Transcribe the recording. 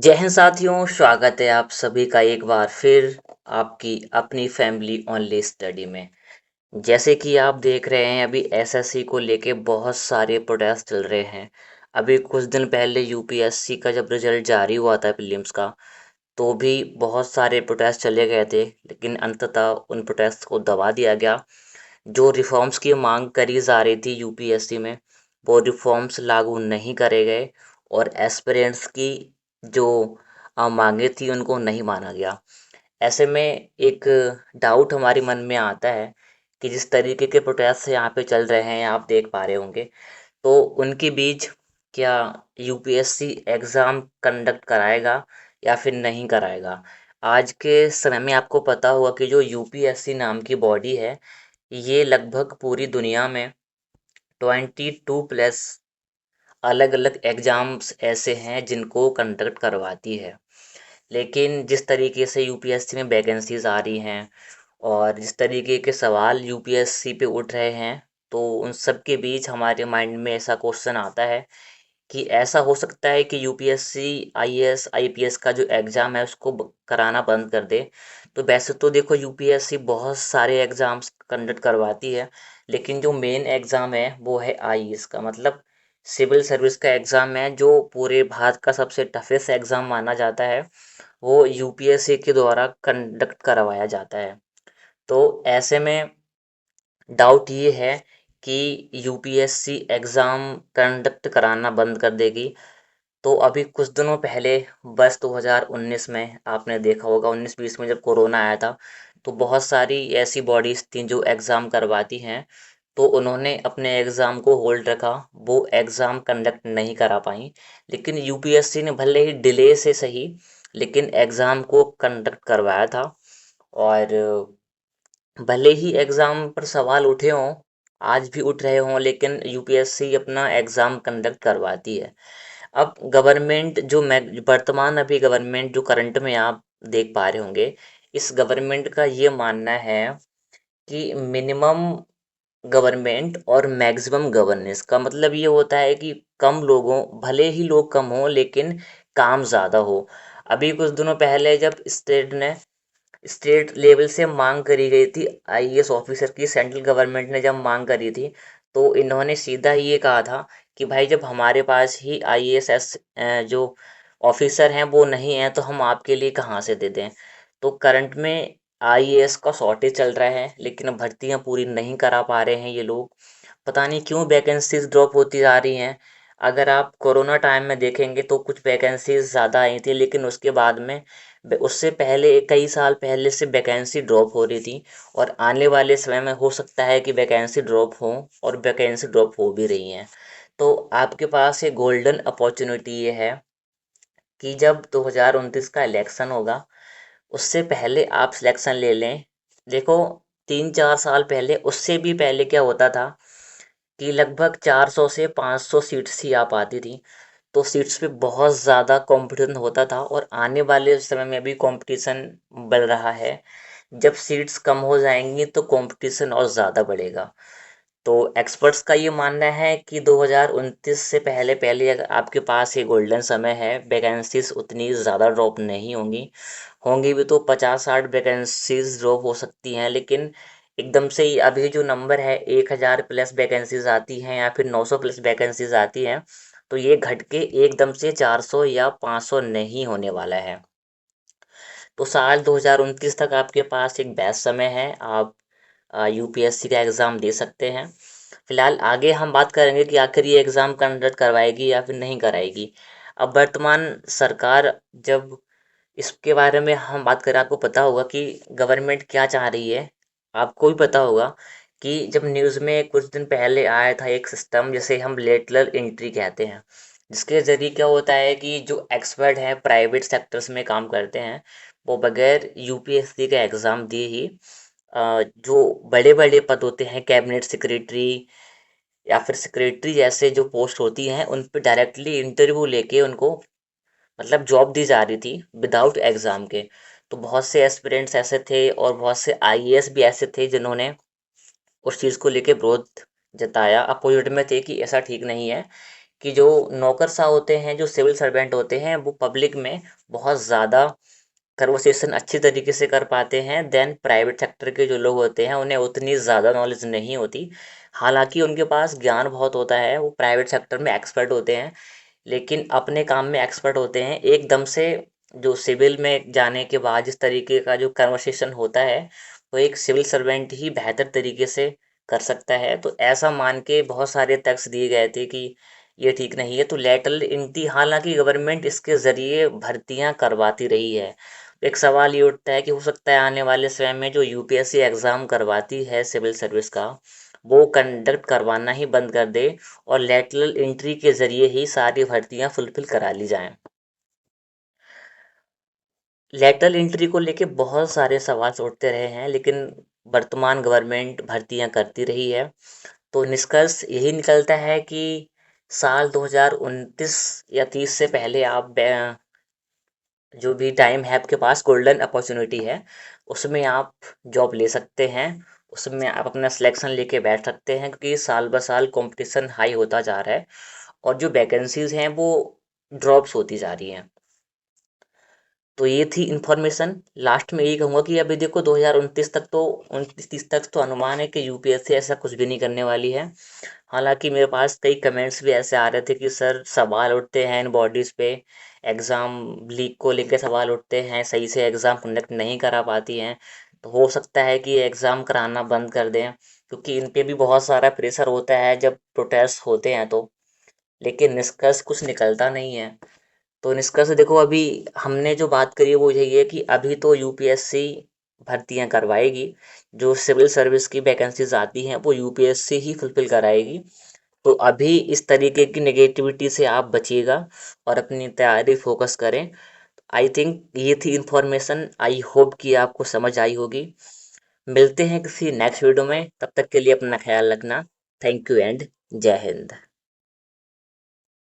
जय हिंद साथियों, स्वागत है आप सभी का एक बार फिर आपकी अपनी फैमिली ओनली स्टडी में। जैसे कि आप देख रहे हैं, अभी एसएससी को लेके बहुत सारे प्रोटेस्ट चल रहे हैं। अभी कुछ दिन पहले यूपीएससी का जब रिजल्ट जारी हुआ था प्रीलिम्स का, तो भी बहुत सारे प्रोटेस्ट चले गए थे, लेकिन अंततः उन प्रोटेस्ट को दबा दिया गया। जो रिफॉर्म्स की मांग करी जा रही थी यूपीएससी में, वो रिफॉर्म्स लागू नहीं करे गए और एस्पिरेंट्स की जो मांगे थी उनको नहीं माना गया। ऐसे में एक डाउट हमारे मन में आता है कि जिस तरीके के प्रोटेस्ट यहाँ पे चल रहे हैं, आप देख पा रहे होंगे, तो उनके बीच क्या यूपीएससी एग्ज़ाम कंडक्ट कराएगा या फिर नहीं कराएगा। आज के समय में आपको पता होगा कि जो यूपीएससी नाम की बॉडी है, ये लगभग पूरी दुनिया में 22 प्लस अलग अलग एग्ज़ाम्स ऐसे हैं जिनको कंडक्ट करवाती है। लेकिन जिस तरीके से यूपीएससी में वैकेंसीज आ रही हैं और जिस तरीके के सवाल यूपीएससी पे उठ रहे हैं, तो उन सब के बीच हमारे माइंड में ऐसा क्वेश्चन आता है कि ऐसा हो सकता है कि यूपीएससी आईएएस आईपीएस का जो एग्ज़ाम है उसको कराना बंद कर दे। तो वैसे तो देखो, यूपीएससी बहुत सारे एग्ज़ाम्स कंडक्ट करवाती है, लेकिन जो मेन एग्ज़ाम है वो है आईएएस का, मतलब सिविल सर्विस का एग्ज़ाम है, जो पूरे भारत का सबसे टफेस्ट एग्ज़ाम माना जाता है। वो यूपीएससी के द्वारा कंडक्ट करवाया जाता है। तो ऐसे में डाउट ये है कि यूपीएससी एग्ज़ाम कंडक्ट कराना बंद कर देगी। तो अभी कुछ दिनों पहले वर्ष 2019 में आपने देखा होगा, 19-20 में जब कोरोना आया था, तो बहुत सारी ऐसी बॉडीज़ थीं जो एग्ज़ाम करवाती हैं, तो उन्होंने अपने एग्ज़ाम को होल्ड रखा, वो एग्ज़ाम कंडक्ट नहीं करा पाईं। लेकिन यूपीएससी ने भले ही डिले से सही, लेकिन एग्ज़ाम को कंडक्ट करवाया था। और भले ही एग्ज़ाम पर सवाल उठे हों, आज भी उठ रहे हों, लेकिन यूपीएससी अपना एग्ज़ाम कंडक्ट करवाती है। अब गवर्नमेंट जो मैं वर्तमान अभी गवर्नमेंट जो करंट में आप देख पा रहे होंगे, इस गवर्नमेंट का ये मानना है कि मिनिमम गवर्नमेंट और मैक्सिमम गवर्नेंस का मतलब ये होता है कि कम लोगों, भले ही लोग कम हों लेकिन काम ज़्यादा हो। अभी कुछ दिनों पहले जब स्टेट लेवल से मांग करी गई थी आईएएस ऑफिसर की, सेंट्रल गवर्नमेंट ने जब मांग करी थी, तो इन्होंने सीधा ये कहा था कि भाई, जब हमारे पास ही आईएएस जो ऑफिसर हैं वो नहीं हैं, तो हम आपके लिए कहाँ से दे दें। तो करंट में आईएएस का शॉर्टेज चल रहा है, लेकिन भर्तियां पूरी नहीं करा पा रहे हैं ये लोग। पता नहीं क्यों वैकेंसीज ड्रॉप होती जा रही हैं। अगर आप कोरोना टाइम में देखेंगे तो कुछ वैकेंसीज ज़्यादा आई थी, लेकिन उसके बाद में उससे पहले कई साल पहले से वैकेंसी ड्रॉप हो रही थी। और आने वाले समय में हो सकता है कि वैकेंसी ड्रॉप हो, और वैकेंसी ड्रॉप हो भी रही हैं। तो आपके पास ये गोल्डन अपॉर्चुनिटी ये है कि जब 2029 का इलेक्शन होगा, उससे पहले आप सिलेक्शन ले लें। देखो, 3-4 साल पहले, उससे भी पहले क्या होता था कि लगभग 400 से 500 सीट्स ही आ पाती थी। तो सीट्स पे बहुत ज़्यादा कंपटीशन होता था, और आने वाले समय में भी कंपटीशन बढ़ रहा है। जब सीट्स कम हो जाएंगी तो कंपटीशन और ज़्यादा बढ़ेगा। तो एक्सपर्ट्स का ये मानना है कि 2029 से पहले पहले अगर आपके पास ये गोल्डन समय है, वैकेंसीज उतनी ज़्यादा ड्रॉप नहीं होंगी। होंगी भी तो 50-60 वैकेंसीज ड्रॉप हो सकती हैं, लेकिन एकदम से ही अभी जो नंबर है 1000 प्लस वैकेंसीज आती हैं या फिर 900 प्लस वैकेंसीज आती हैं, तो ये घट के एकदम से 400 या 500 नहीं होने वाला है। तो साल 2029 तक आपके पास एक बेस्ट समय है, आप यूपीएससी का एग्ज़ाम दे सकते हैं। फिलहाल आगे हम बात करेंगे कि आखिर ये एग्ज़ाम कंडक्ट करवाएगी या फिर नहीं कराएगी। अब वर्तमान सरकार, जब इसके बारे में हम बात करें, आपको पता होगा कि गवर्नमेंट क्या चाह रही है। आपको भी पता होगा कि जब न्यूज़ में कुछ दिन पहले आया था एक सिस्टम, जिसे हम लेटरल एंट्री कहते हैं, जिसके ज़रिए क्या होता है कि जो एक्सपर्ट हैं, प्राइवेट सेक्टर्स में काम करते हैं, वो बगैर यूपीएससी का एग्ज़ाम दिए ही जो बड़े बड़े पद होते हैं, कैबिनेट सेक्रेटरी या फिर सेक्रेटरी जैसे जो पोस्ट होती हैं, उन पे डायरेक्टली इंटरव्यू लेके उनको मतलब जॉब दी जा रही थी विदाउट एग्ज़ाम के। तो बहुत से एस्पिरेंट्स ऐसे थे और बहुत से आईएएस भी ऐसे थे जिन्होंने उस चीज़ को लेके विरोध जताया, अपोजिट में थे कि ऐसा ठीक नहीं है कि जो नौकरशाह होते हैं, जो सिविल सर्वेंट होते हैं, वो पब्लिक में बहुत ज़्यादा कन्वर्सेशन अच्छी तरीके से कर पाते हैं देन प्राइवेट सेक्टर के जो लोग होते हैं, उन्हें उतनी ज़्यादा नॉलेज नहीं होती। हालांकि उनके पास ज्ञान बहुत होता है, वो प्राइवेट सेक्टर में एक्सपर्ट होते हैं, लेकिन अपने काम में एक्सपर्ट होते हैं। एकदम से जो सिविल में जाने के बाद जिस तरीके का जो कन्वर्सेशन होता है, वो एक सिविल सर्वेंट ही बेहतर तरीके से कर सकता है। तो ऐसा मान के बहुत सारे टैक्स दिए गए थे कि ये ठीक नहीं है। तो लेटरल एंट्री, हालांकि गवर्नमेंट इसके ज़रिए भर्तियां करवाती रही है। एक सवाल ये उठता है कि हो सकता है आने वाले समय में जो यूपीएससी एग्ज़ाम करवाती है सिविल सर्विस का, वो कंडक्ट करवाना ही बंद कर दे और लेटरल एंट्री के ज़रिए ही सारी भर्तियां फुलफिल करा ली जाएं। लेटरल एंट्री को लेके बहुत सारे सवाल उठते रहे हैं, लेकिन वर्तमान गवर्नमेंट भर्तियां करती रही है। तो निष्कर्ष यही निकलता है कि साल 2029 या 30 से पहले आप जो भी टाइम है आपके पास, गोल्डन अपॉर्चुनिटी है, उसमें आप जॉब ले सकते हैं। उसमें आप अपना सिलेक्शन लेके बैठ सकते हैं, क्योंकि साल ब साल कंपटीशन हाई होता जा रहा है और जो वैकेंसीज हैं वो ड्रॉप्स होती जा रही हैं। तो ये थी इन्फॉर्मेशन। लास्ट में यही कहूँगा कि अभी देखो 2029 तक तो, 29-30 तक तो अनुमान है कि यूपीएससी ऐसा कुछ भी नहीं करने वाली है। हालांकि मेरे पास कई कमेंट्स भी ऐसे आ रहे थे कि सर सवाल उठते हैं इन बॉडीज़ पे, एग्ज़ाम लीक को लेकर सवाल उठते हैं, सही से एग्ज़ाम कंडक्ट नहीं करा पाती हैं। तो हो सकता है कि एग्ज़ाम कराना बंद कर दें, क्योंकि इन पे भी बहुत सारा प्रेशर होता है जब प्रोटेस्ट होते हैं तो। लेकिन निष्कर्ष कुछ निकलता नहीं है। तो निष्कर्ष देखो, अभी हमने जो बात करी है वो यही है कि अभी तो यूपीएससी भर्तियां करवाएगी, जो सिविल सर्विस की वैकेंसीज आती हैं वो यूपीएससी ही फुलफिल कराएगी। तो अभी इस तरीके की नेगेटिविटी से आप बचिएगा और अपनी तैयारी फोकस करें। आई थिंक ये थी इन्फॉर्मेशन, आई होप कि आपको समझ आई होगी। मिलते हैं किसी नेक्स्ट वीडियो में, तब तक के लिए अपना ख्याल रखना। थैंक यू एंड जय हिंद।